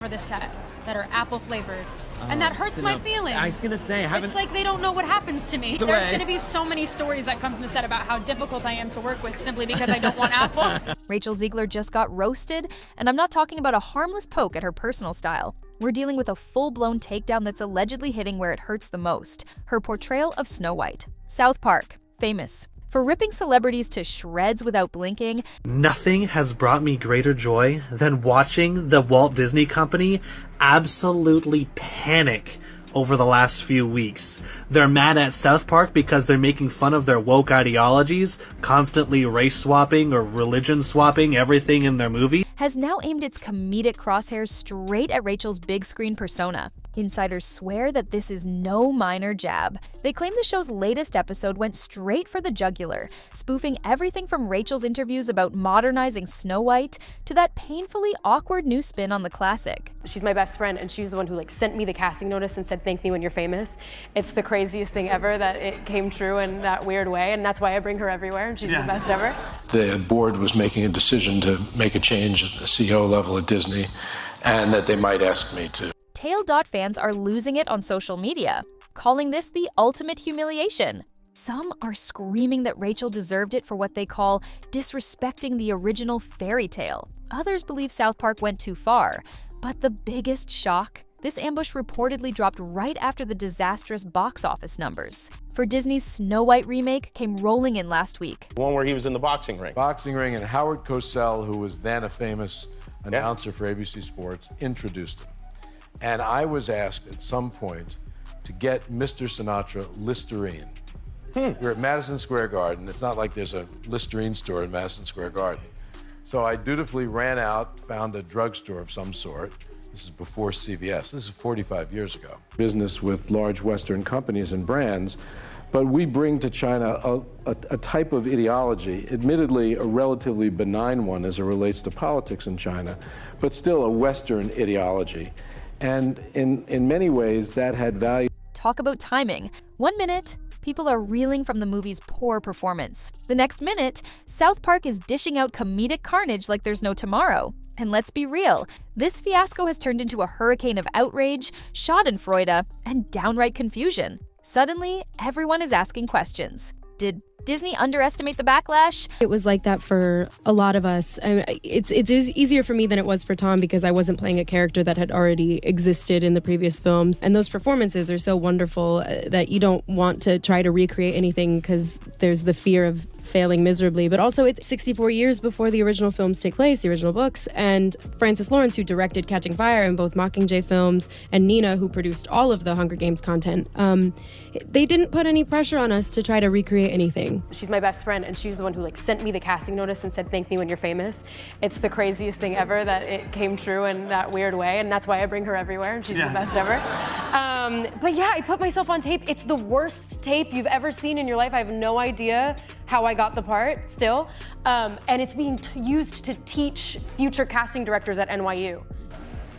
for the set that are apple flavored, and that hurts my feelings. I was gonna say, it's like they don't know what happens to me. There's gonna be so many stories that come from the set about how difficult I am to work with simply because I don't want apple. Rachel Zegler just got roasted, and I'm not talking about a harmless poke at her personal style. We're dealing with a full-blown takedown that's allegedly hitting where it hurts the most, her portrayal of Snow White. South Park, famous for ripping celebrities to shreds without blinking. Nothing has brought me greater joy than watching the Walt Disney Company absolutely panic over the last few weeks. They're mad at South Park because they're making fun of their woke ideologies, constantly race swapping or religion swapping everything in their movie. Has now aimed its comedic crosshairs straight at Rachel's big screen persona. Insiders swear that this is no minor jab. They claim the show's latest episode went straight for the jugular, spoofing everything from Rachel's interviews about modernizing Snow White to that painfully awkward new spin on the classic. She's my best friend, and she's the one who sent me the casting notice and said, "Thank me when you're famous." It's the craziest thing ever that it came true in that weird way, and that's why I bring her everywhere, and she's the best ever. The board was making a decision to make a change at the CEO level at Disney, and that they might ask me to. Tail.fans fans are losing it on social media, calling this the ultimate humiliation. Some are screaming that Rachel deserved it for what they call disrespecting the original fairy tale. Others believe South Park went too far. But the biggest shock? This ambush reportedly dropped right after the disastrous box office numbers. For Disney's Snow White remake came rolling in last week. One where he was in the boxing ring. And Howard Cosell, who was then a famous announcer for ABC Sports, introduced him. And I was asked at some point to get Mr. Sinatra Listerine. We're at Madison Square Garden. It's not like there's a Listerine store in Madison Square Garden. So I dutifully ran out, found a drugstore of some sort. This is before CVS. This is 45 years ago. Business with large Western companies and brands, but we bring to China a type of ideology, admittedly a relatively benign one as it relates to politics in China, but still a Western ideology. And in many ways, that had value. Talk about timing. 1 minute, people are reeling from the movie's poor performance. The next minute, South Park is dishing out comedic carnage like there's no tomorrow. And let's be real, this fiasco has turned into a hurricane of outrage, schadenfreude, and downright confusion. Suddenly, everyone is asking questions. Did Disney underestimate the backlash? It was like that for a lot of us. It's easier for me than it was for Tom because I wasn't playing a character that had already existed in the previous films. And those performances are so wonderful that you don't want to try to recreate anything because there's the fear of failing miserably. But also it's 64 years before the original films take place, the original books. And Francis Lawrence, who directed Catching Fire and both Mockingjay films, and Nina, who produced all of the Hunger Games content, they didn't put any pressure on us to try to recreate anything. She's my best friend, and she's the one who sent me the casting notice and said, "Thank me when you're famous." It's the craziest thing ever that it came true in that weird way, and that's why I bring her everywhere, and she's the best ever. But yeah, I put myself on tape. It's the worst tape you've ever seen in your life. I have no idea how I got the part still. And it's being used to teach future casting directors at NYU.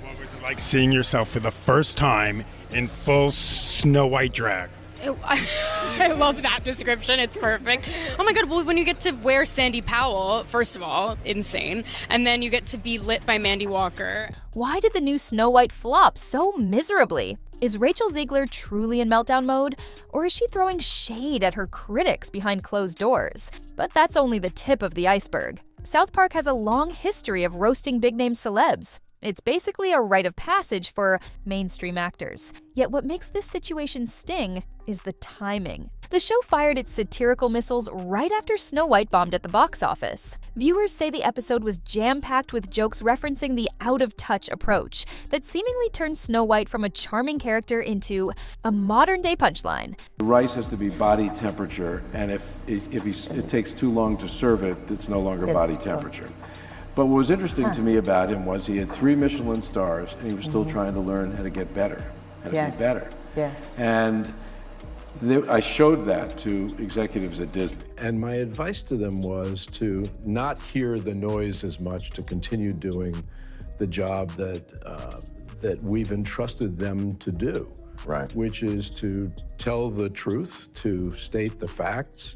What was it like seeing yourself for the first time in full Snow White drag? I love that description. It's perfect. Oh my God, well, when you get to wear Sandy Powell, first of all, insane. And then you get to be lit by Mandy Walker. Why did the new Snow White flop so miserably? Is Rachel Zegler truly in meltdown mode? Or is she throwing shade at her critics behind closed doors? But that's only the tip of the iceberg. South Park has a long history of roasting big-name celebs. It's basically a rite of passage for mainstream actors. Yet what makes this situation sting is the timing. The show fired its satirical missiles right after Snow White bombed at the box office. Viewers say the episode was jam-packed with jokes referencing the out-of-touch approach that seemingly turned Snow White from a charming character into a modern-day punchline. The rice has to be body temperature, and if it takes too long to serve it, it's no longer body temperature. But what was interesting to me about him was he had 3 Michelin stars, and he was still trying to learn how to get better, how to be better. Yes. And I showed that to executives at Disney. And my advice to them was to not hear the noise as much, to continue doing the job that we've entrusted them to do. Right. Which is to tell the truth, to state the facts,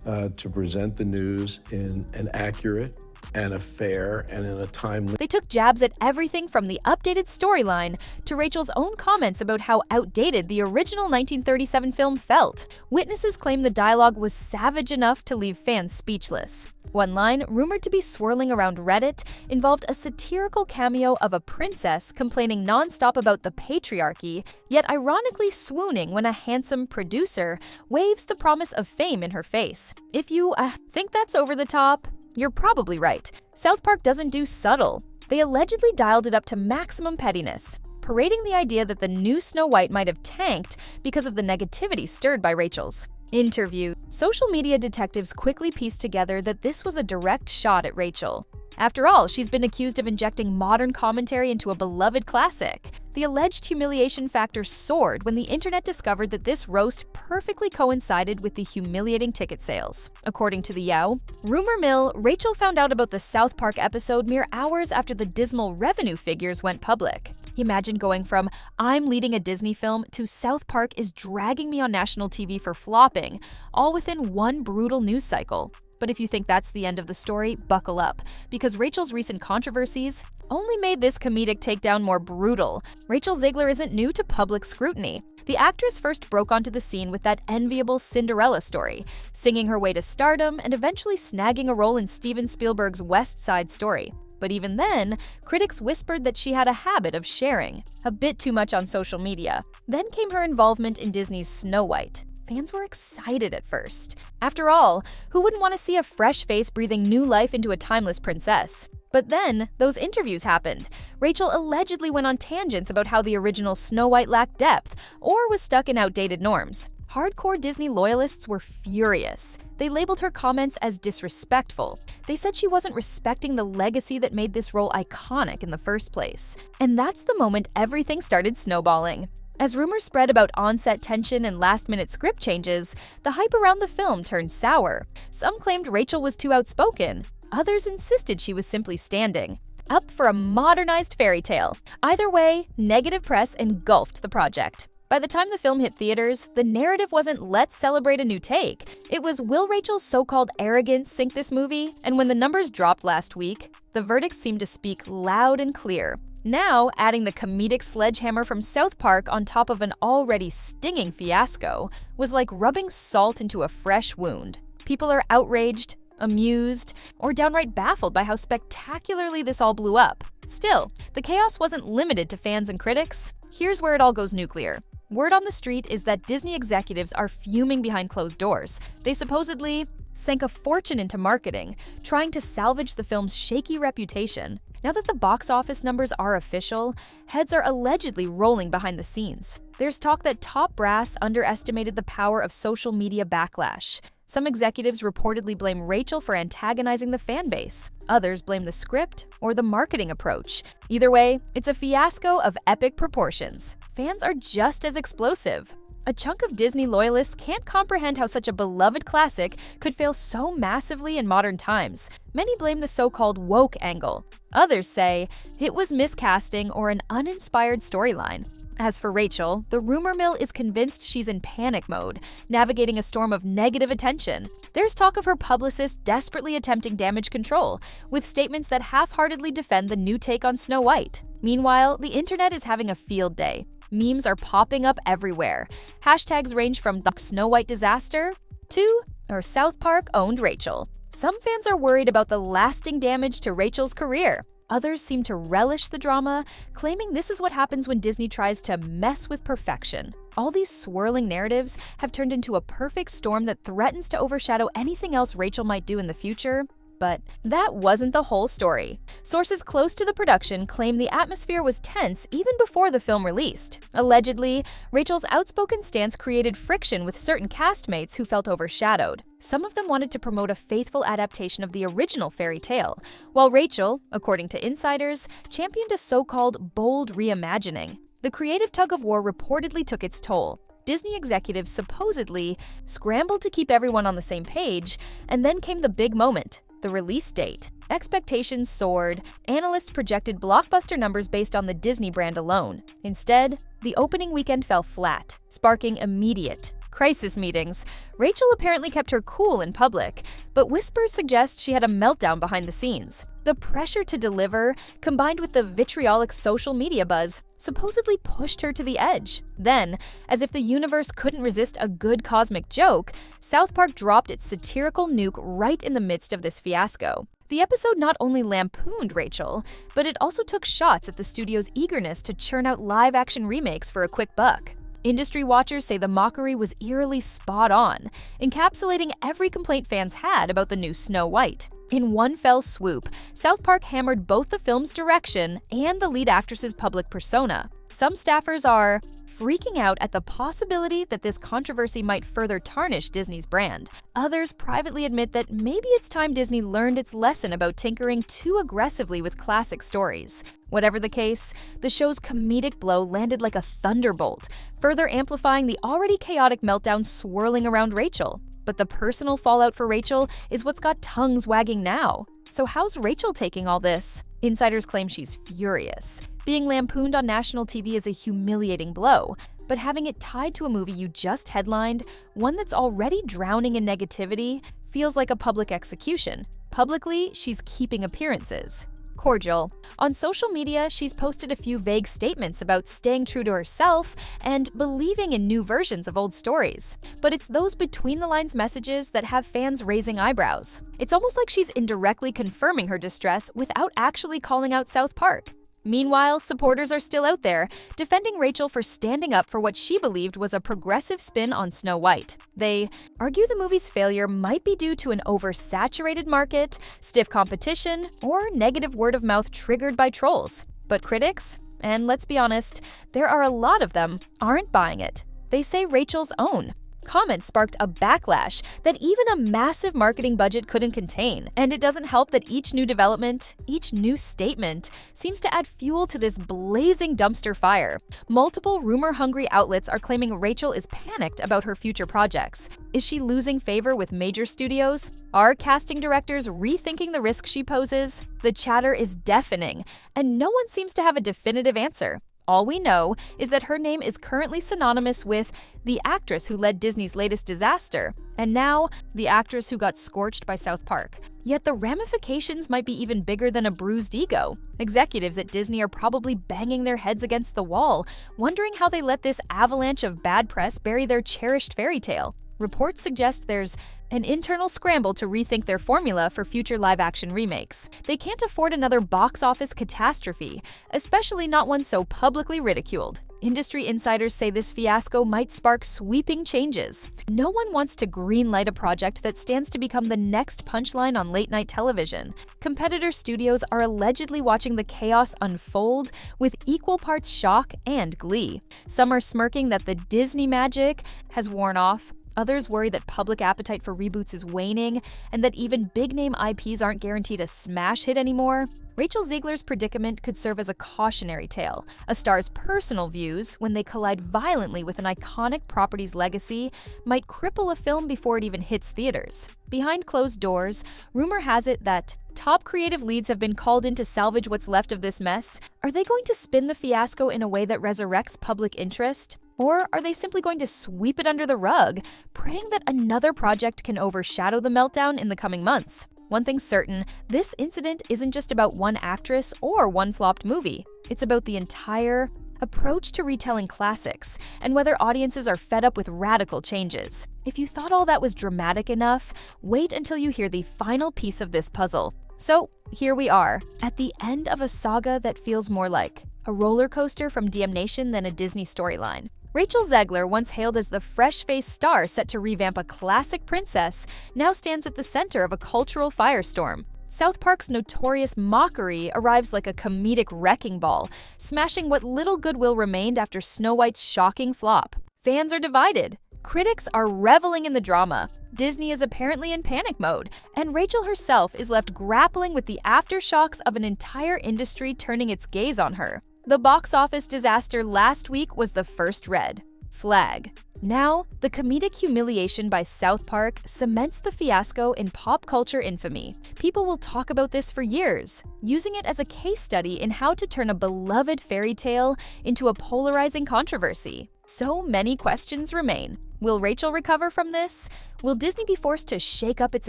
to present the news in an accurate and a fair and in a timely. They took jabs at everything from the updated storyline to Rachel's own comments about how outdated the original 1937 film felt. Witnesses claim the dialogue was savage enough to leave fans speechless. One line, rumored to be swirling around Reddit, involved a satirical cameo of a princess complaining nonstop about the patriarchy, yet ironically swooning when a handsome producer waves the promise of fame in her face. If you think that's over the top, you're probably right. South Park doesn't do subtle. They allegedly dialed it up to maximum pettiness, parading the idea that the new Snow White might have tanked because of the negativity stirred by Rachel's interview. Social media detectives quickly pieced together that this was a direct shot at Rachel. After all, she's been accused of injecting modern commentary into a beloved classic. The alleged humiliation factor soared when the internet discovered that this roast perfectly coincided with the humiliating ticket sales. According to the Yow, rumor mill, Rachel found out about the South Park episode mere hours after the dismal revenue figures went public. Imagine going from "I'm leading a Disney film" to "South Park is dragging me on national TV for flopping," all within one brutal news cycle. But if you think that's the end of the story, buckle up, because Rachel's recent controversies only made this comedic takedown more brutal. Rachel Zegler isn't new to public scrutiny. The actress first broke onto the scene with that enviable Cinderella story, singing her way to stardom and eventually snagging a role in Steven Spielberg's West Side Story. But even then, critics whispered that she had a habit of sharing, a bit too much on social media. Then came her involvement in Disney's Snow White. Fans were excited at first. After all, who wouldn't want to see a fresh face breathing new life into a timeless princess? But then, those interviews happened. Rachel allegedly went on tangents about how the original Snow White lacked depth or was stuck in outdated norms. Hardcore Disney loyalists were furious. They labeled her comments as disrespectful. They said she wasn't respecting the legacy that made this role iconic in the first place. And that's the moment everything started snowballing. As rumors spread about on-set tension and last-minute script changes, the hype around the film turned sour. Some claimed Rachel was too outspoken. Others insisted she was simply standing up for a modernized fairy tale. Either way, negative press engulfed the project. By the time the film hit theaters, the narrative wasn't "let's celebrate a new take." It was "will Rachel's so-called arrogance sink this movie?" And when the numbers dropped last week, the verdicts seemed to speak loud and clear. Now, adding the comedic sledgehammer from South Park on top of an already stinging fiasco was like rubbing salt into a fresh wound. People are outraged, amused, or downright baffled by how spectacularly this all blew up. Still, the chaos wasn't limited to fans and critics. Here's where it all goes nuclear. Word on the street is that Disney executives are fuming behind closed doors. They supposedly sank a fortune into marketing, trying to salvage the film's shaky reputation. Now that the box office numbers are official, heads are allegedly rolling behind the scenes. There's talk that top brass underestimated the power of social media backlash. Some executives reportedly blame Rachel for antagonizing the fan base. Others blame the script or the marketing approach. Either way, it's a fiasco of epic proportions. Fans are just as explosive. A chunk of Disney loyalists can't comprehend how such a beloved classic could fail so massively in modern times. Many blame the so-called woke angle. Others say it was miscasting or an uninspired storyline. As for Rachel, the rumor mill is convinced she's in panic mode, navigating a storm of negative attention. There's talk of her publicist desperately attempting damage control, with statements that half-heartedly defend the new take on Snow White. Meanwhile, the internet is having a field day. Memes are popping up everywhere. Hashtags range from the Snow White disaster to South Park owned Rachel. Some fans are worried about the lasting damage to Rachel's career. Others seem to relish the drama, claiming this is what happens when Disney tries to mess with perfection. All these swirling narratives have turned into a perfect storm that threatens to overshadow anything else Rachel might do in the future. But that wasn't the whole story. Sources close to the production claim the atmosphere was tense even before the film released. Allegedly, Rachel's outspoken stance created friction with certain castmates who felt overshadowed. Some of them wanted to promote a faithful adaptation of the original fairy tale, while Rachel, according to insiders, championed a so-called bold reimagining. The creative tug-of-war reportedly took its toll. Disney executives supposedly scrambled to keep everyone on the same page, and then came the big moment. The release date. Expectations soared. Analysts projected blockbuster numbers based on the Disney brand alone. Instead, the opening weekend fell flat, sparking immediate Crisis meetings. Rachel apparently kept her cool in public, but whispers suggest she had a meltdown behind the scenes. The pressure to deliver, combined with the vitriolic social media buzz, supposedly pushed her to the edge. Then, as if the universe couldn't resist a good cosmic joke, South Park dropped its satirical nuke right in the midst of this fiasco. The episode not only lampooned Rachel, but it also took shots at the studio's eagerness to churn out live-action remakes for a quick buck. Industry watchers say the mockery was eerily spot on, encapsulating every complaint fans had about the new Snow White. In one fell swoop, South Park hammered both the film's direction and the lead actress's public persona. Some staffers are freaking out at the possibility that this controversy might further tarnish Disney's brand. Others privately admit that maybe it's time Disney learned its lesson about tinkering too aggressively with classic stories. Whatever the case, the show's comedic blow landed like a thunderbolt, further amplifying the already chaotic meltdown swirling around Rachel. But the personal fallout for Rachel is what's got tongues wagging now. So how's Rachel taking all this? Insiders claim she's furious. Being lampooned on national TV is a humiliating blow, but having it tied to a movie you just headlined, one that's already drowning in negativity, feels like a public execution. Publicly, she's keeping appearances. Cordial. On social media, she's posted a few vague statements about staying true to herself and believing in new versions of old stories. But it's those between-the-lines messages that have fans raising eyebrows. It's almost like she's indirectly confirming her distress without actually calling out South Park. Meanwhile, supporters are still out there, defending Rachel for standing up for what she believed was a progressive spin on Snow White. They argue the movie's failure might be due to an oversaturated market, stiff competition, or negative word-of-mouth triggered by trolls. But critics, and let's be honest, there are a lot of them, aren't buying it. They say Rachel's own. Comments sparked a backlash that even a massive marketing budget couldn't contain. And it doesn't help that each new development, each new statement, seems to add fuel to this blazing dumpster fire. Multiple rumor-hungry outlets are claiming Rachel is panicked about her future projects. Is she losing favor with major studios? Are casting directors rethinking the risk she poses? The chatter is deafening, and no one seems to have a definitive answer. All we know is that her name is currently synonymous with the actress who led Disney's latest disaster, and now the actress who got scorched by South Park. Yet the ramifications might be even bigger than a bruised ego. Executives at Disney are probably banging their heads against the wall, wondering how they let this avalanche of bad press bury their cherished fairy tale. Reports suggest there's an internal scramble to rethink their formula for future live-action remakes. They can't afford another box office catastrophe, especially not one so publicly ridiculed. Industry insiders say this fiasco might spark sweeping changes. No one wants to greenlight a project that stands to become the next punchline on late-night television. Competitor studios are allegedly watching the chaos unfold with equal parts shock and glee. Some are smirking that the Disney magic has worn off. Others worry that public appetite for reboots is waning, and that even big-name IPs aren't guaranteed a smash hit anymore. Rachel Zegler's predicament could serve as a cautionary tale. A star's personal views, when they collide violently with an iconic property's legacy, might cripple a film before it even hits theaters. Behind closed doors, rumor has it that top creative leads have been called in to salvage what's left of this mess. Are they going to spin the fiasco in a way that resurrects public interest? Or are they simply going to sweep it under the rug, praying that another project can overshadow the meltdown in the coming months? One thing's certain, this incident isn't just about one actress or one flopped movie. It's about the entire approach to retelling classics, and whether audiences are fed up with radical changes. If you thought all that was dramatic enough, wait until you hear the final piece of this puzzle. So, here we are, at the end of a saga that feels more like a roller coaster from DM Nation than a Disney storyline. Rachel Zegler, once hailed as the fresh-faced star set to revamp a classic princess, now stands at the center of a cultural firestorm. South Park's notorious mockery arrives like a comedic wrecking ball, smashing what little goodwill remained after Snow White's shocking flop. Fans are divided. Critics are reveling in the drama. Disney is apparently in panic mode, and Rachel herself is left grappling with the aftershocks of an entire industry turning its gaze on her. The box office disaster last week was the first red flag. Now, the comedic humiliation by South Park cements the fiasco in pop culture infamy. People will talk about this for years, using it as a case study in how to turn a beloved fairy tale into a polarizing controversy. So many questions remain. Will Rachel recover from this? Will Disney be forced to shake up its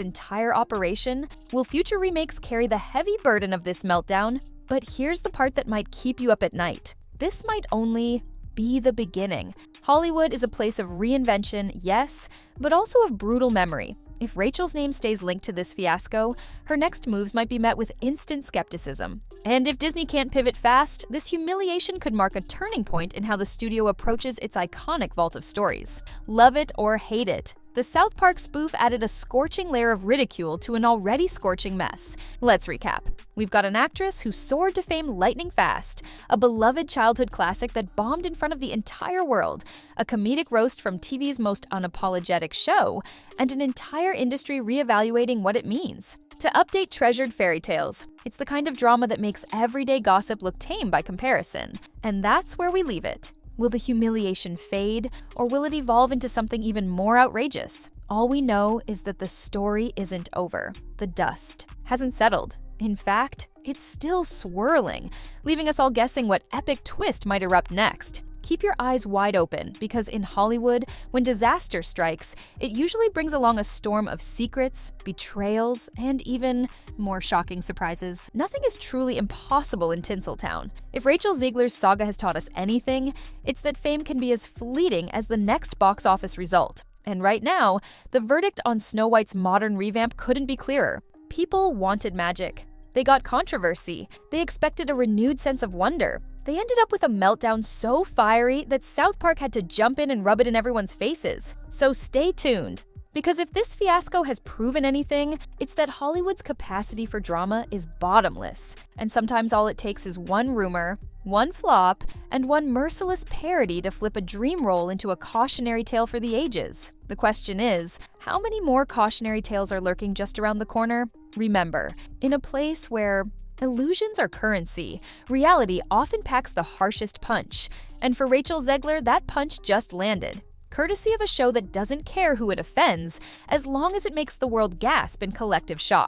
entire operation? Will future remakes carry the heavy burden of this meltdown? But here's the part that might keep you up at night. This might only be the beginning. Hollywood is a place of reinvention, yes, but also of brutal memory. If Rachel's name stays linked to this fiasco, her next moves might be met with instant skepticism. And if Disney can't pivot fast, this humiliation could mark a turning point in how the studio approaches its iconic vault of stories. Love it or hate it, the South Park spoof added a scorching layer of ridicule to an already scorching mess. Let's recap. We've got an actress who soared to fame lightning fast, a beloved childhood classic that bombed in front of the entire world, a comedic roast from TV's most unapologetic show, and an entire industry reevaluating what it means. To update treasured fairy tales, it's the kind of drama that makes everyday gossip look tame by comparison. And that's where we leave it. Will the humiliation fade, or will it evolve into something even more outrageous? All we know is that the story isn't over. The dust hasn't settled. In fact, it's still swirling, leaving us all guessing what epic twist might erupt next. Keep your eyes wide open, because in Hollywood, when disaster strikes, it usually brings along a storm of secrets, betrayals, and even more shocking surprises. Nothing is truly impossible in Tinseltown. If Rachel Zegler's Saga has taught us anything, it's that fame can be as fleeting as the next box office result. And right now, the verdict on Snow White's modern revamp couldn't be clearer. People wanted magic. They got controversy. They expected a renewed sense of wonder. They ended up with a meltdown so fiery that South Park had to jump in and rub it in everyone's faces. So stay tuned. Because if this fiasco has proven anything, it's that Hollywood's capacity for drama is bottomless. And sometimes all it takes is one rumor, one flop, and one merciless parody to flip a dream role into a cautionary tale for the ages. The question is, how many more cautionary tales are lurking just around the corner? Remember, in a place where illusions are currency, reality often packs the harshest punch. And for Rachel Zegler, that punch just landed. Courtesy of a show that doesn't care who it offends, as long as it makes the world gasp in collective shock.